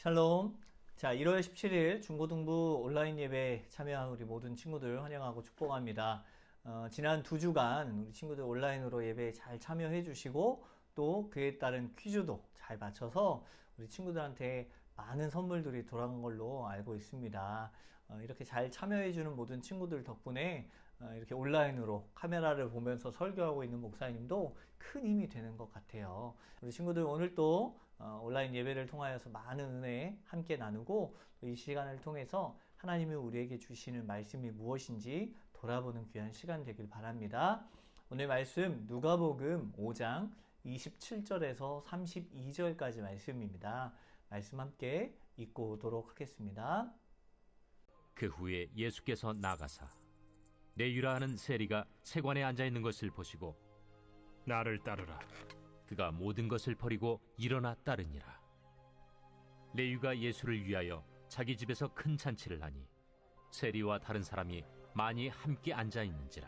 샬롬. 자, 1월 17일 중고등부 온라인 예배 참여한 우리 모든 친구들 환영하고 축복합니다. 지난 2주간 우리 친구들 온라인으로 예배에 잘 참여해 주시고 또 그에 따른 퀴즈도 잘 맞춰서 우리 친구들한테 많은 선물들이 돌아간 걸로 알고 있습니다. 이렇게 잘 참여해 주는 모든 친구들 덕분에 이렇게 온라인으로 카메라를 보면서 설교하고 있는 목사님도 큰 힘이 되는 것 같아요. 우리 친구들 오늘 또 온라인 예배를 통하여서 많은 은혜 함께 나누고 이 시간을 통해서 하나님이 우리에게 주시는 말씀이 무엇인지 돌아보는 귀한 시간 되길 바랍니다. 오늘 말씀 누가복음 5장 27절에서 32절까지 말씀입니다. 말씀 함께 읽고 오도록 하겠습니다. 그 후에 예수께서 나가사 레위라 하는 세리가 세관에 앉아 있는 것을 보시고 나를 따르라. 그가 모든 것을 버리고 일어나 따르니라. 레위가 예수를 위하여 자기 집에서 큰 잔치를 하니 세리와 다른 사람이 많이 함께 앉아 있는지라.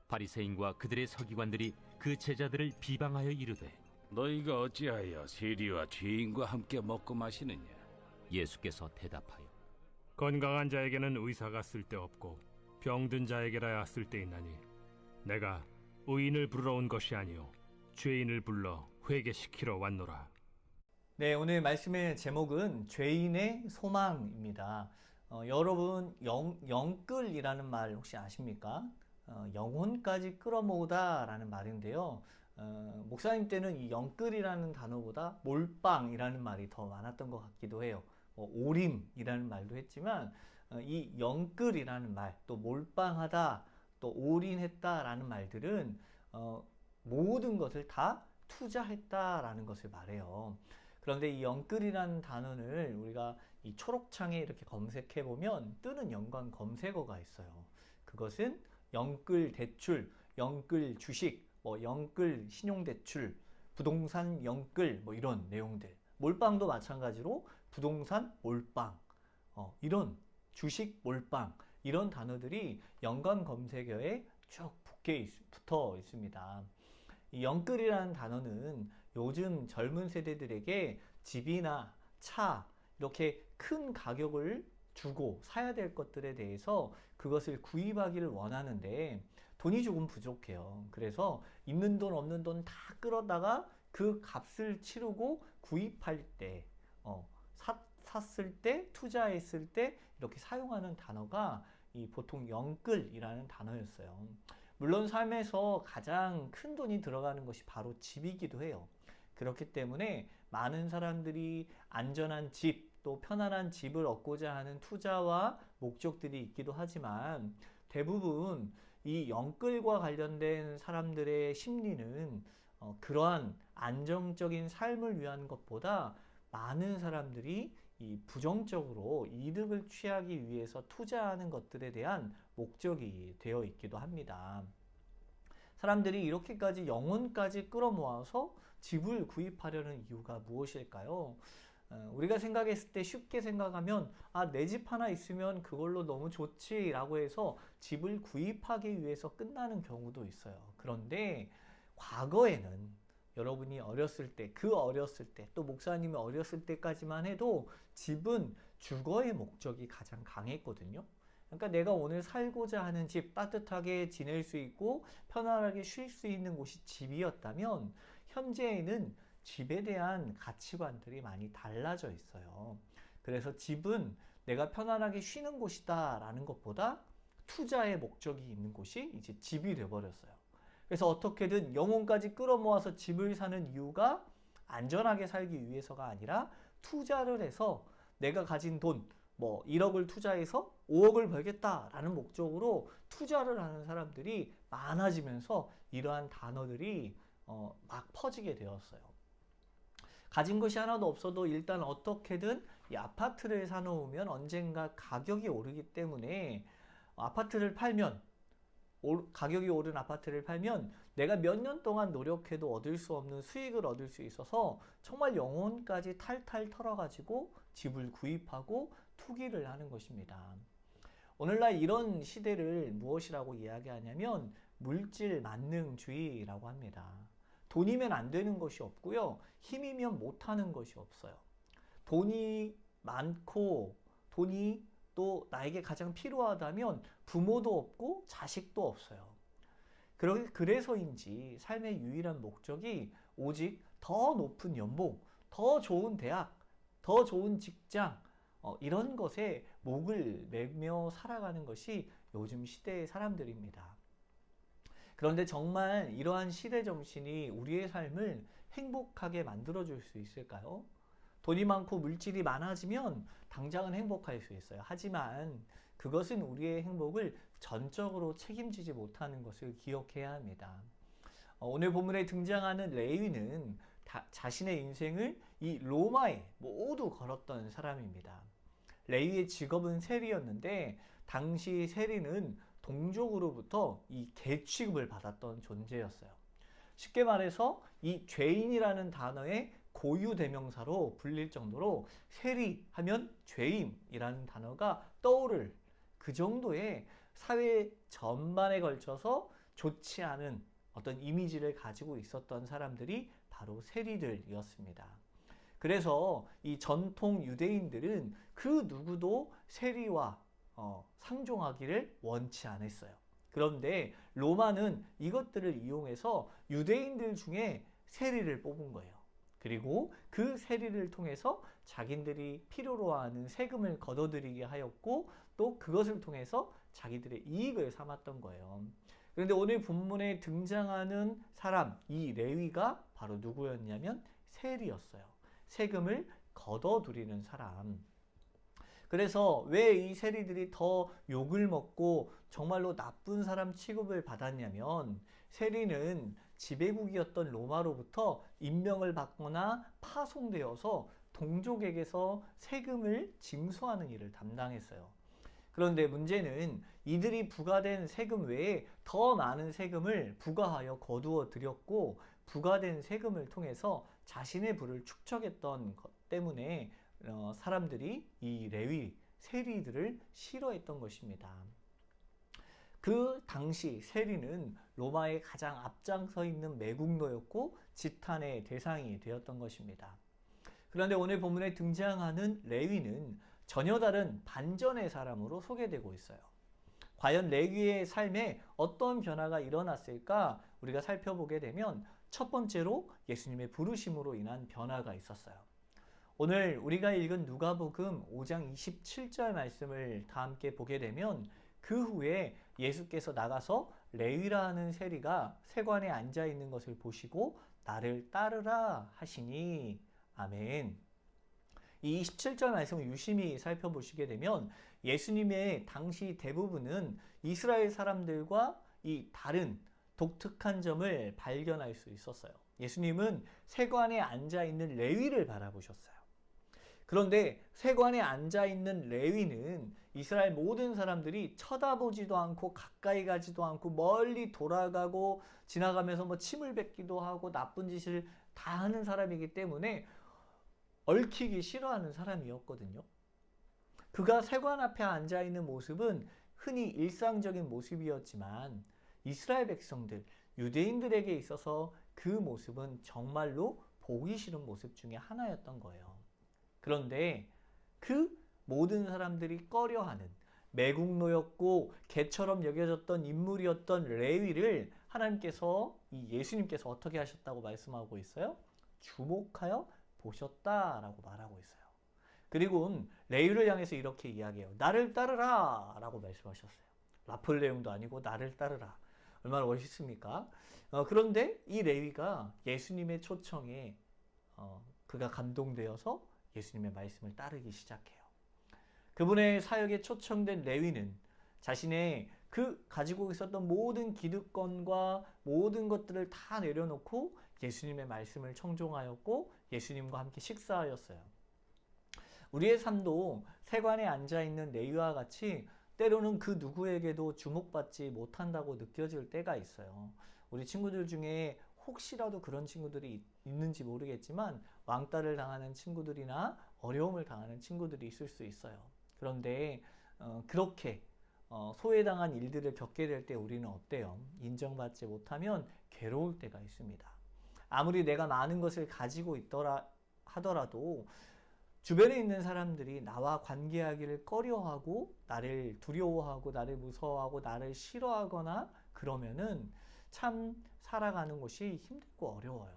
바리새인과 그들의 서기관들이 그 제자들을 비방하여 이르되 너희가 어찌하여 세리와 죄인과 함께 먹고 마시느냐? 예수께서 대답하여 건강한 자에게는 의사가 쓸데없고 병든 자에게라야 쓸데있나니 내가 의인을 부르러 온 것이 아니요 죄인을 불러 회개시키러 왔노라. 네, 오늘 말씀의 제목은 죄인의 소망입니다. 여러분 영끌이라는 말 혹시 아십니까? 영혼까지 끌어모으다 라는 말인데요. 목사님 때는 이 영끌이라는 단어보다 몰빵이라는 말이 더 많았던 것 같기도 해요. 올인이라는 말도 했지만 이 영끌이라는 말, 또 몰빵하다, 또 올인했다 라는 말들은 모든 것을 다 투자했다라는 것을 말해요. 그런데 이 영끌이라는 단어를 우리가 이 초록창에 이렇게 검색해 보면 뜨는 연관 검색어가 있어요. 그것은 영끌 대출, 영끌 주식, 영끌 신용대출, 부동산 영끌 이런 내용들. 몰빵도 마찬가지로 부동산 몰빵, 이런 주식 몰빵 이런 단어들이 연관 검색어에 쭉 붙어 있습니다. 이 영끌이라는 단어는 요즘 젊은 세대들에게 집이나 차 이렇게 큰 가격을 주고 사야 될 것들에 대해서 그것을 구입하기를 원하는데 돈이 조금 부족해요. 그래서 있는 돈 없는 돈 다 끌어다가 그 값을 치르고 구입할 때 샀을 때 투자했을 때 이렇게 사용하는 단어가 이 보통 영끌이라는 단어였어요. 물론 삶에서 가장 큰 돈이 들어가는 것이 바로 집이기도 해요. 그렇기 때문에 많은 사람들이 안전한 집, 또 편안한 집을 얻고자 하는 투자와 목적들이 있기도 하지만 대부분 이 영끌과 관련된 사람들의 심리는 그러한 안정적인 삶을 위한 것보다 많은 사람들이 이 부정적으로 이득을 취하기 위해서 투자하는 것들에 대한 목적이 되어 있기도 합니다. 사람들이 이렇게까지 영혼까지 끌어모아서 집을 구입하려는 이유가 무엇일까요? 우리가 생각했을 때 쉽게 생각하면 내 집 하나 있으면 그걸로 너무 좋지 라고 해서 집을 구입하기 위해서 끝나는 경우도 있어요. 그런데 과거에는 여러분이 어렸을 때, 또 목사님이 어렸을 때까지만 해도 집은 주거의 목적이 가장 강했거든요. 그러니까 내가 오늘 살고자 하는 집, 따뜻하게 지낼 수 있고 편안하게 쉴 수 있는 곳이 집이었다면 현재에는 집에 대한 가치관들이 많이 달라져 있어요. 그래서 집은 내가 편안하게 쉬는 곳이다 라는 것보다 투자의 목적이 있는 곳이 이제 집이 되어버렸어요. 그래서 어떻게든 영혼까지 끌어모아서 집을 사는 이유가 안전하게 살기 위해서가 아니라 투자를 해서 내가 가진 돈 1억을 투자해서 5억을 벌겠다라는 목적으로 투자를 하는 사람들이 많아지면서 이러한 단어들이 막 퍼지게 되었어요. 가진 것이 하나도 없어도 일단 어떻게든 이 아파트를 사놓으면 언젠가 가격이 오르기 때문에 아파트를 팔면 가격이 오른 아파트를 팔면 내가 몇 년 동안 노력해도 얻을 수 없는 수익을 얻을 수 있어서 정말 영혼까지 탈탈 털어가지고 집을 구입하고 투기를 하는 것입니다. 오늘날 이런 시대를 무엇이라고 이야기하냐면 물질 만능주의라고 합니다. 돈이면 안 되는 것이 없고요. 힘이면 못하는 것이 없어요. 돈이 많고 돈이 또 나에게 가장 필요하다면 부모도 없고 자식도 없어요. 그래서인지 삶의 유일한 목적이 오직 더 높은 연봉, 더 좋은 대학, 더 좋은 직장, 이런 것에 목을 매며 살아가는 것이 요즘 시대의 사람들입니다. 그런데 정말 이러한 시대 정신이 우리의 삶을 행복하게 만들어줄 수 있을까요? 돈이 많고 물질이 많아지면 당장은 행복할 수 있어요. 하지만 그것은 우리의 행복을 전적으로 책임지지 못하는 것을 기억해야 합니다. 오늘 본문에 등장하는 레위는 자신의 인생을 이 로마에 모두 걸었던 사람입니다. 레위의 직업은 세리였는데 당시 세리는 동족으로부터 이 계취급을 받았던 존재였어요. 쉽게 말해서 이 죄인이라는 단어의 고유 대명사로 불릴 정도로 세리하면 죄인이라는 단어가 떠오를 그 정도의 사회 전반에 걸쳐서 좋지 않은 어떤 이미지를 가지고 있었던 사람들이 바로 세리들이었습니다. 그래서 이 전통 유대인들은 그 누구도 세리와 상종하기를 원치 않았어요. 그런데 로마는 이것들을 이용해서 유대인들 중에 세리를 뽑은 거예요. 그리고 그 세리를 통해서 자기들이 필요로 하는 세금을 걷어들이게 하였고 또 그것을 통해서 자기들의 이익을 삼았던 거예요. 그런데 오늘 본문에 등장하는 사람, 이 레위가 바로 누구였냐면 세리였어요. 세금을 걷어들이는 사람. 그래서 왜 이 세리들이 더 욕을 먹고 정말로 나쁜 사람 취급을 받았냐면 세리는 지배국이었던 로마로부터 임명을 받거나 파송되어서 동족에게서 세금을 징수하는 일을 담당했어요. 그런데 문제는 이들이 부과된 세금 외에 더 많은 세금을 부과하여 거두어 들였고 부과된 세금을 통해서 자신의 부를 축적했던 것 때문에 사람들이 이 레위 세리들을 싫어했던 것입니다. 그 당시 세리는 로마의 가장 앞장서 있는 매국노였고 지탄의 대상이 되었던 것입니다. 그런데 오늘 본문에 등장하는 레위는 전혀 다른 반전의 사람으로 소개되고 있어요. 과연 레위의 삶에 어떤 변화가 일어났을까 우리가 살펴보게 되면 첫 번째로 예수님의 부르심으로 인한 변화가 있었어요. 오늘 우리가 읽은 누가복음 5장 27절 말씀을 다 함께 보게 되면 그 후에 예수께서 나가서 레위라 하는 세리가 세관에 앉아 있는 것을 보시고 나를 따르라 하시니 아멘. 이 27절 말씀을 유심히 살펴보시게 되면 예수님의 당시 대부분은 이스라엘 사람들과 이 다른 독특한 점을 발견할 수 있었어요. 예수님은 세관에 앉아 있는 레위를 바라보셨어요. 그런데 세관에 앉아 있는 레위는 이스라엘 모든 사람들이 쳐다보지도 않고 가까이 가지도 않고 멀리 돌아가고 지나가면서 침을 뱉기도 하고 나쁜 짓을 다 하는 사람이기 때문에 얽히기 싫어하는 사람이었거든요. 그가 세관 앞에 앉아 있는 모습은 흔히 일상적인 모습이었지만 이스라엘 백성들, 유대인들에게 있어서 그 모습은 정말로 보기 싫은 모습 중에 하나였던 거예요. 그런데 그 모든 사람들이 꺼려하는 매국노였고 개처럼 여겨졌던 인물이었던 레위를 하나님께서 이 예수님께서 어떻게 하셨다고 말씀하고 있어요? 주목하여 보셨다라고 말하고 있어요. 그리고 레위를 향해서 이렇게 이야기해요. 나를 따르라 라고 말씀하셨어요. 라플레옹도 아니고 나를 따르라. 얼마나 멋있습니까? 그런데 이 레위가 예수님의 초청에 그가 감동되어서 예수님의 말씀을 따르기 시작해요. 그분의 사역에 초청된 레위는 자신의 그 가지고 있었던 모든 기득권과 모든 것들을 다 내려놓고 예수님의 말씀을 청종하였고 예수님과 함께 식사하였어요. 우리의 삶도 세관에 앉아있는 레위와 같이 때로는 그 누구에게도 주목받지 못한다고 느껴질 때가 있어요. 우리 친구들 중에 혹시라도 그런 친구들이 있는지 모르겠지만 왕따를 당하는 친구들이나 어려움을 당하는 친구들이 있을 수 있어요. 그런데 그렇게 소외당한 일들을 겪게 될 때 우리는 어때요? 인정받지 못하면 괴로울 때가 있습니다. 아무리 내가 많은 것을 가지고 있더라 하더라도 주변에 있는 사람들이 나와 관계하기를 꺼려하고 나를 두려워하고 나를 무서워하고 나를 싫어하거나 그러면은 참 살아가는 것이 힘들고 어려워요.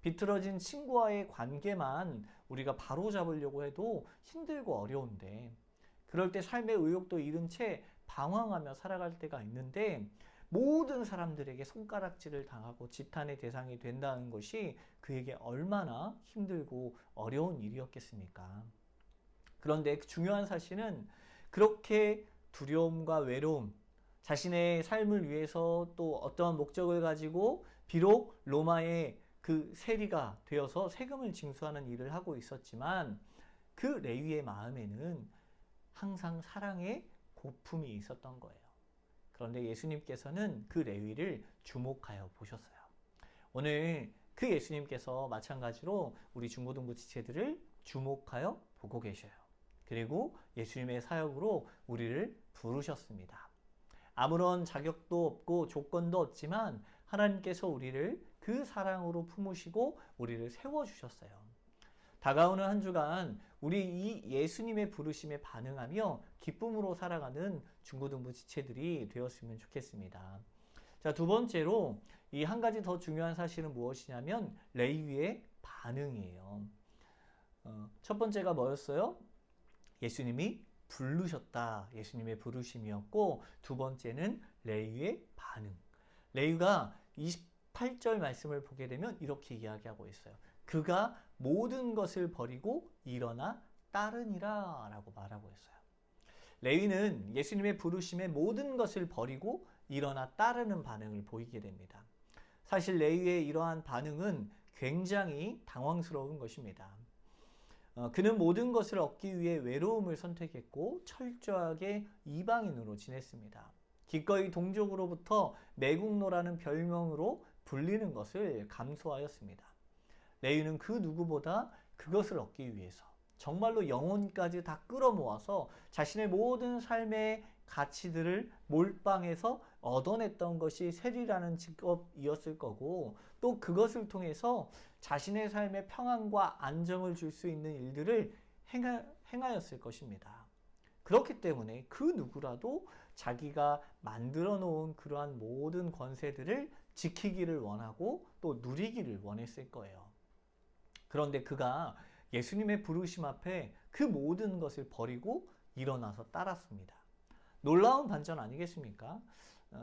비틀어진 친구와의 관계만 우리가 바로잡으려고 해도 힘들고 어려운데 그럴 때 삶의 의욕도 잃은 채 방황하며 살아갈 때가 있는데 모든 사람들에게 손가락질을 당하고 지탄의 대상이 된다는 것이 그에게 얼마나 힘들고 어려운 일이었겠습니까? 그런데 중요한 사실은 그렇게 두려움과 외로움, 자신의 삶을 위해서 또 어떠한 목적을 가지고 비록 로마의 그 세리가 되어서 세금을 징수하는 일을 하고 있었지만 그 레위의 마음에는 항상 사랑의 고품이 있었던 거예요. 그런데 예수님께서는 그 레위를 주목하여 보셨어요. 오늘 그 예수님께서 마찬가지로 우리 중고등부 지체들을 주목하여 보고 계셔요. 그리고 예수님의 사역으로 우리를 부르셨습니다. 아무런 자격도 없고 조건도 없지만 하나님께서 우리를 그 사랑으로 품으시고 우리를 세워주셨어요. 다가오는 한 주간 우리 이 예수님의 부르심에 반응하며 기쁨으로 살아가는 중고등부 지체들이 되었으면 좋겠습니다. 자, 두 번째로 이 한 가지 더 중요한 사실은 무엇이냐면 레위의 반응이에요. 첫 번째가 뭐였어요? 예수님이 부르셨다. 예수님의 부르심이었고 두 번째는 레위의 반응. 레위가 28절 말씀을 보게 되면 이렇게 이야기하고 있어요. 그가 모든 것을 버리고 일어나 따르니라 라고 말하고 있어요. 레위는 예수님의 부르심에 모든 것을 버리고 일어나 따르는 반응을 보이게 됩니다. 사실 레위의 이러한 반응은 굉장히 당황스러운 것입니다. 그는 모든 것을 얻기 위해 외로움을 선택했고 철저하게 이방인으로 지냈습니다. 기꺼이 동족으로부터 매국노라는 별명으로 불리는 것을 감수하였습니다. 레위는 그 누구보다 그것을 얻기 위해서 정말로 영혼까지 다 끌어모아서 자신의 모든 삶의 가치들을 몰빵해서 얻어냈던 것이 세리라는 직업이었을 거고 또 그것을 통해서 자신의 삶에 평안과 안정을 줄 수 있는 일들을 행하였을 것입니다. 그렇기 때문에 그 누구라도 자기가 만들어 놓은 그러한 모든 권세들을 지키기를 원하고 또 누리기를 원했을 거예요. 그런데 그가 예수님의 부르심 앞에 그 모든 것을 버리고 일어나서 따랐습니다. 놀라운 반전 아니겠습니까?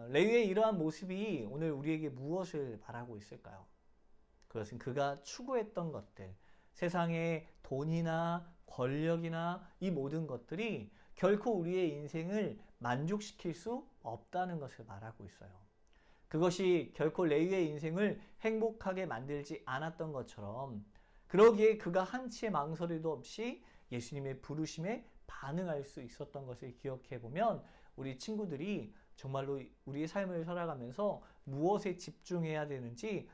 레위의 이러한 모습이 오늘 우리에게 무엇을 말하고 있을까요? 그것은 그가 추구했던 것들, 세상의 돈이나 권력이나 이 모든 것들이 결코 우리의 인생을 만족시킬 수 없다는 것을 말하고 있어요. 그것이 결코 레위의 인생을 행복하게 만들지 않았던 것처럼 그러기에 그가 한치의 망설임도 없이 예수님의 부르심에 반응할 수 있었던 것을 기억해 보면 우리 친구들이 정말로 우리의 삶을 살아가면서 무엇에 집중해야 되는지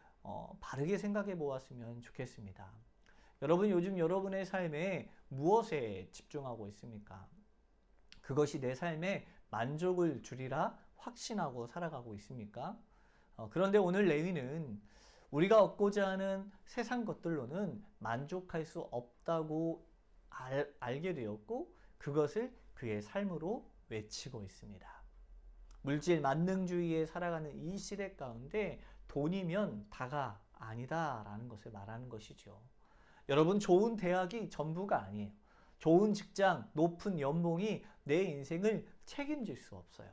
바르게 생각해 보았으면 좋겠습니다. 여러분 요즘 여러분의 삶에 무엇에 집중하고 있습니까? 그것이 내 삶에 만족을 주리라 확신하고 살아가고 있습니까? 그런데 오늘 레위는 우리가 얻고자 하는 세상 것들로는 만족할 수 없다고 알게 되었고 그것을 그의 삶으로 외치고 있습니다. 물질 만능주의에 살아가는 이 시대 가운데 돈이면 다가 아니다라는 것을 말하는 것이죠. 여러분 좋은 대학이 전부가 아니에요. 좋은 직장, 높은 연봉이 내 인생을 책임질 수 없어요.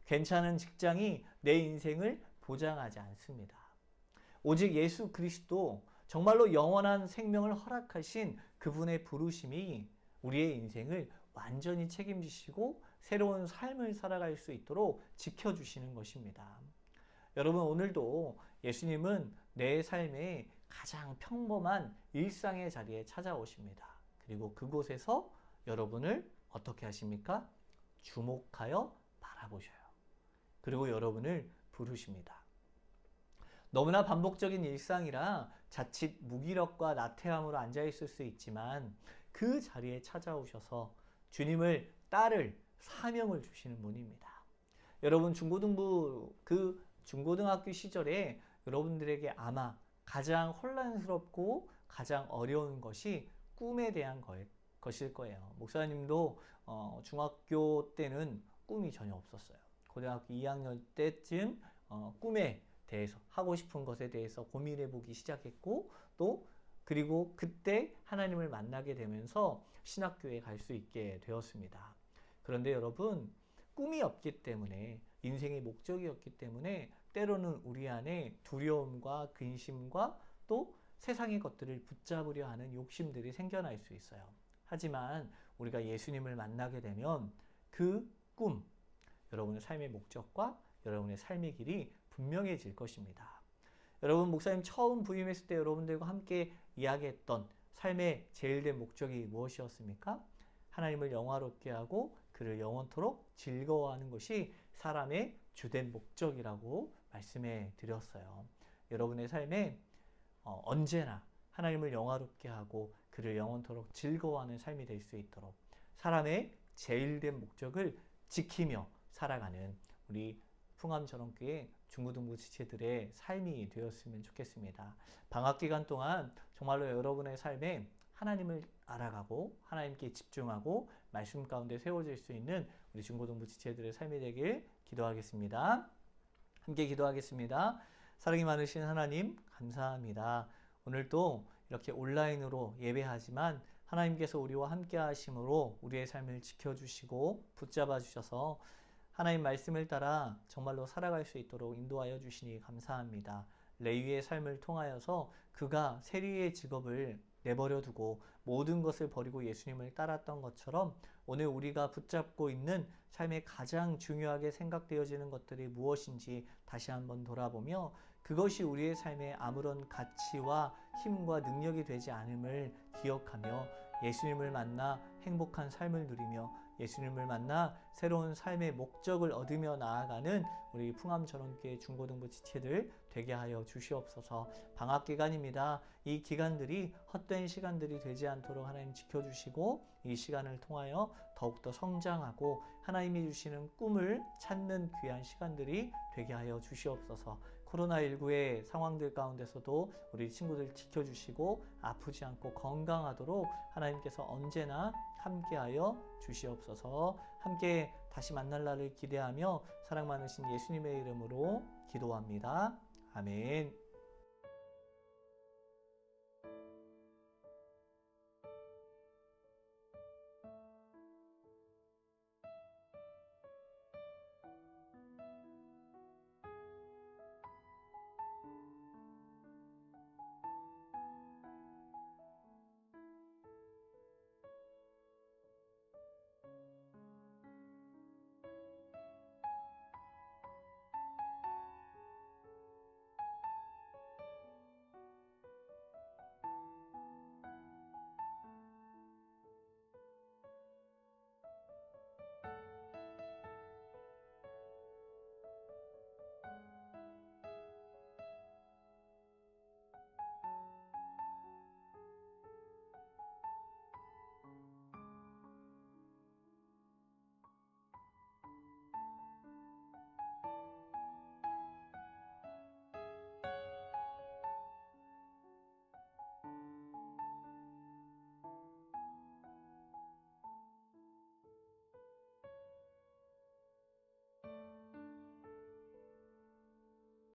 괜찮은 직장이 내 인생을 보장하지 않습니다. 오직 예수 그리스도 정말로 영원한 생명을 허락하신 그분의 부르심이 우리의 인생을 완전히 책임지시고 새로운 삶을 살아갈 수 있도록 지켜주시는 것입니다. 여러분 오늘도 예수님은 내 삶의 가장 평범한 일상의 자리에 찾아오십니다. 그리고 그곳에서 여러분을 어떻게 하십니까? 주목하여 바라보셔요. 그리고 여러분을 부르십니다. 너무나 반복적인 일상이라 자칫 무기력과 나태함으로 앉아있을 수 있지만 그 자리에 찾아오셔서 주님을 따를 사명을 주시는 분입니다. 여러분 중고등학교 시절에 여러분들에게 아마 가장 혼란스럽고 가장 어려운 것이 꿈에 대한 것일 거예요. 목사님도 중학교 때는 꿈이 전혀 없었어요. 고등학교 2학년 때쯤 꿈에 대해서 하고 싶은 것에 대해서 고민해 보기 시작했고 또 그리고 그때 하나님을 만나게 되면서 신학교에 갈 수 있게 되었습니다. 그런데 여러분 꿈이 없기 때문에 인생의 목적이 없기 때문에 때로는 우리 안에 두려움과 근심과 또 세상의 것들을 붙잡으려 하는 욕심들이 생겨날 수 있어요. 하지만 우리가 예수님을 만나게 되면 그 꿈, 여러분의 삶의 목적과 여러분의 삶의 길이 분명해질 것입니다. 여러분 목사님 처음 부임했을 때 여러분들과 함께 이야기했던 삶의 제일 된 목적이 무엇이었습니까? 하나님을 영화롭게 하고 그를 영원토록 즐거워하는 것이 사람의 주된 목적이라고 말씀해 드렸어요. 여러분의 삶에 언제나 하나님을 영화롭게 하고 그를 영원토록 즐거워하는 삶이 될 수 있도록 사람의 제일 된 목적을 지키며 살아가는 우리 풍암전원교회 중고등부 지체들의 삶이 되었으면 좋겠습니다. 방학 기간 동안 정말로 여러분의 삶에 하나님을 알아가고 하나님께 집중하고 말씀 가운데 세워질 수 있는 우리 중고등부 지체들의 삶이 되길 기도하겠습니다. 함께 기도하겠습니다. 사랑이 많으신 하나님 감사합니다. 오늘도 이렇게 온라인으로 예배하지만 하나님께서 우리와 함께 하심으로 우리의 삶을 지켜주시고 붙잡아 주셔서 하나님 말씀을 따라 정말로 살아갈 수 있도록 인도하여 주시니 감사합니다. 레위의 삶을 통하여서 그가 세리의 직업을 내버려 두고 모든 것을 버리고 예수님을 따랐던 것처럼 오늘 우리가 붙잡고 있는 삶에 가장 중요하게 생각되어지는 것들이 무엇인지 다시 한번 돌아보며 그것이 우리의 삶에 아무런 가치와 힘과 능력이 되지 않음을 기억하며 예수님을 만나 행복한 삶을 누리며 예수님을 만나 새로운 삶의 목적을 얻으며 나아가는 우리 풍암전원교회 중고등부 지체들 되게 하여 주시옵소서. 방학 기간입니다. 이 기간들이 헛된 시간들이 되지 않도록 하나님 지켜주시고 이 시간을 통하여 더욱더 성장하고 하나님이 주시는 꿈을 찾는 귀한 시간들이 되게 하여 주시옵소서. 코로나19의 상황들 가운데서도 우리 친구들 지켜주시고 아프지 않고 건강하도록 하나님께서 언제나 함께하여 주시옵소서. 함께 다시 만날 날을 기대하며 사랑 많으신 예수님의 이름으로 기도합니다. 아멘.